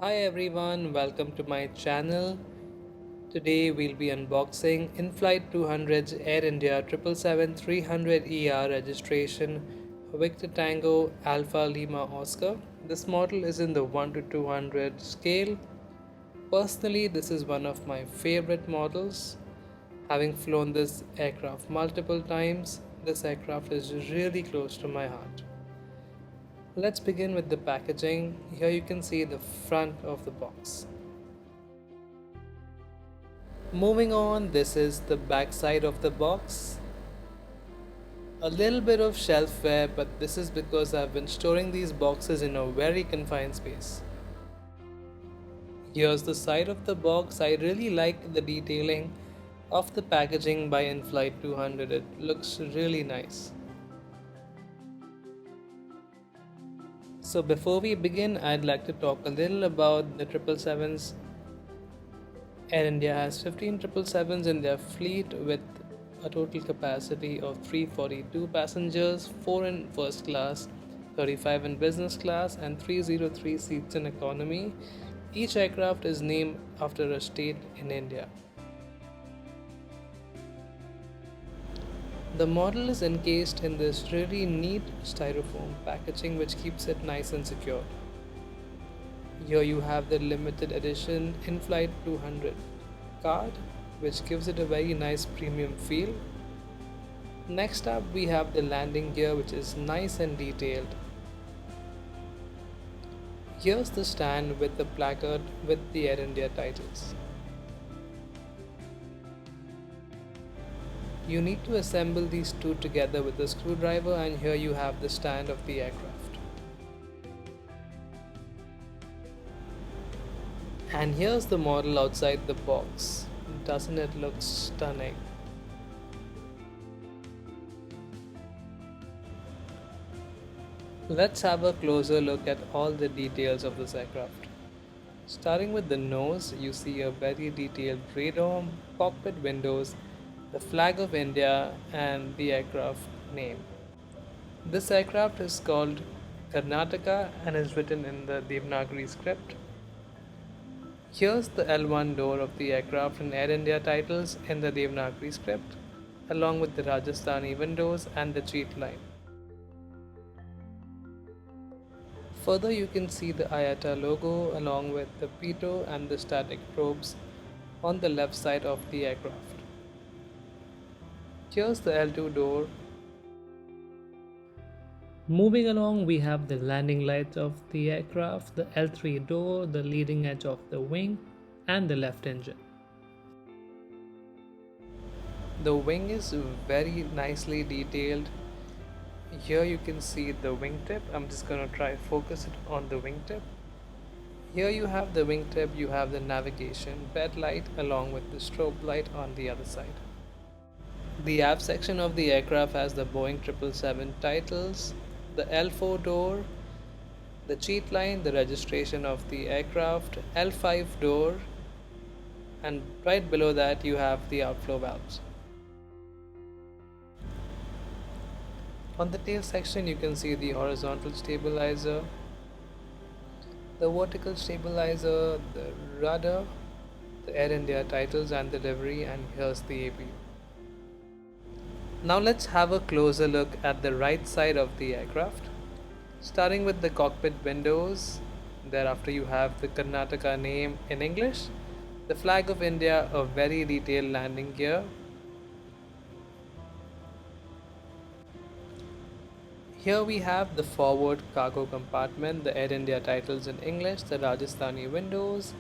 Hi everyone, welcome to my channel. Today we'll be unboxing In-Flight 200's Air India 777-300ER registration Victor Tango Alpha Lima Oscar. This model is in the 1 to 200 scale. Personally, this is one of my favorite models. Having flown this aircraft multiple times, this aircraft is really close to my heart. Let's begin with the packaging. Here you can see the front of the box. Moving on, this is the back side of the box. A little bit of shelfware, but this is because I've been storing these boxes in a very confined space. Here's the side of the box. I really like the detailing of the packaging by In-Flight 200. It looks really nice. So before we begin, I'd like to talk a little about the 777s. Air India has 15 777s in their fleet with a total capacity of 342 passengers, 4 in first class, 35 in business class, and 303 seats in economy. Each aircraft is named after a state in India. The model is encased in this really neat styrofoam packaging which keeps it nice and secure. Here you have the limited edition In-Flight 200 card, which gives it a very nice premium feel. Next up, we have the landing gear, which is nice and detailed. Here's the stand with the placard with the Air India titles. You need to assemble these two together with a screwdriver, and here you have the stand of the aircraft. And here's the model outside the box. Doesn't it look stunning? Let's have a closer look at all the details of this aircraft. Starting with the nose, you see a very detailed radome, cockpit windows, the flag of India, and the aircraft name. This aircraft is called Karnataka and is written in the Devanagari script. Here's the L1 door of the aircraft and Air India titles in the Devanagari script, along with the Rajasthani windows and the cheat line. Further, you can see the IATA logo along with the pitot and the static probes on the left side of the aircraft. Here's the L2 door. Moving along, we have the landing lights of the aircraft, the L3 door, the leading edge of the wing, and the left engine. The wing is very nicely detailed. Here you can see the wingtip. I'm just going to try focus it on the wingtip. Here you have the wingtip, you have the navigation bed light along with the strobe light on the other side. The aft section of the aircraft has the Boeing 777 titles, the L4 door, the cheat line, the registration of the aircraft, L5 door, and right below that you have the outflow valves. On the tail section you can see the horizontal stabilizer, the vertical stabilizer, the rudder, the Air India titles and the livery, and here's the APU. Now let's have a closer look at the right side of the aircraft. Starting with the cockpit windows, thereafter you have the Karnataka name in English, the flag of India, a very detailed landing gear. Here we have the forward cargo compartment, the Air India titles in English, the Rajasthani windows,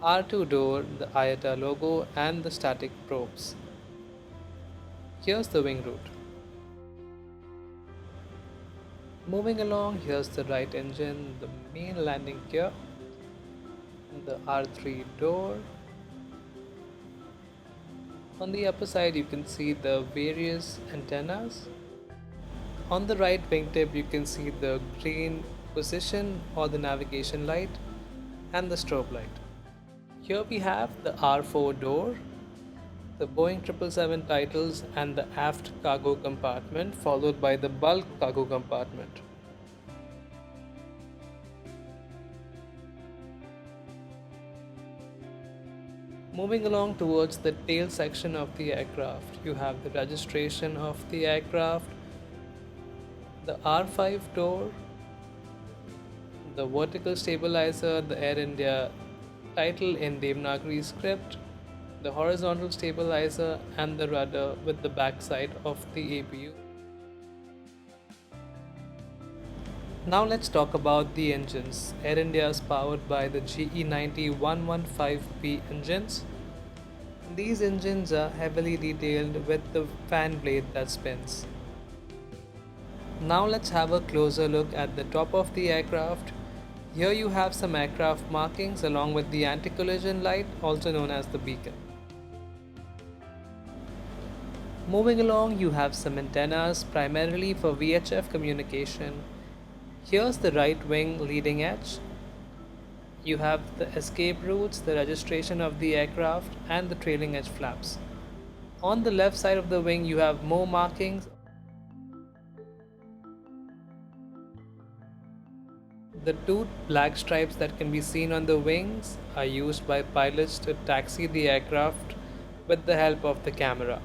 R2 door, the IATA logo, and the static probes. Here's the wing route. Moving along, here's the right engine, the main landing gear, the R3 door. On the upper side, you can see the various antennas. On the right wingtip, you can see the green position or the navigation light and the strobe light. Here we have the R4 door, the Boeing 777 titles, and the aft cargo compartment, followed by the bulk cargo compartment. Moving along towards the tail section of the aircraft, you have the registration of the aircraft, the R5 door, the vertical stabilizer, the Air India title in Devanagari script, the horizontal stabilizer, and the rudder with the backside of the APU. Now let's talk about the engines. Air India is powered by the GE90-115P engines. These engines are heavily detailed with the fan blade that spins. Now let's have a closer look at the top of the aircraft. Here you have some aircraft markings along with the anti-collision light, also known as the beacon. Moving along, you have some antennas primarily for VHF communication. Here's the right wing leading edge. You have the escape routes, the registration of the aircraft, and the trailing edge flaps. On the left side of the wing, you have more markings. The two black stripes that can be seen on the wings are used by pilots to taxi the aircraft with the help of the camera.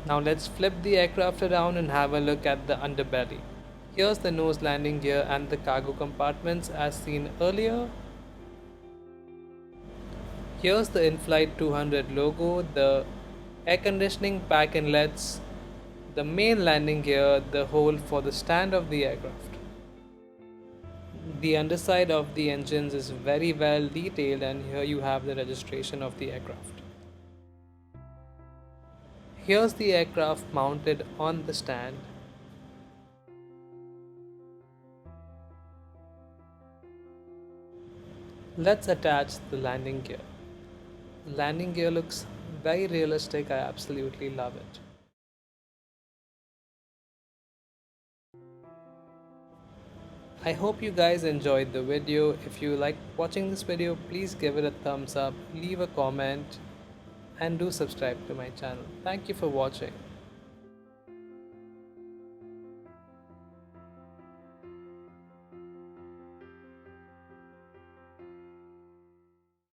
Now let's flip the aircraft around and have a look at the underbelly. Here's the nose landing gear and the cargo compartments as seen earlier. Here's the in-flight 200 logo, the air conditioning pack inlets, the main landing gear, the hole for the stand of the aircraft. The underside of the engines is very well detailed, and here you have the registration of the aircraft. Here's the aircraft mounted on the stand. Let's attach the landing gear. The landing gear looks very realistic. I absolutely love it. I hope you guys enjoyed the video. If you like watching this video, please give it a thumbs up, leave a comment, and do subscribe to my channel. Thank you for watching.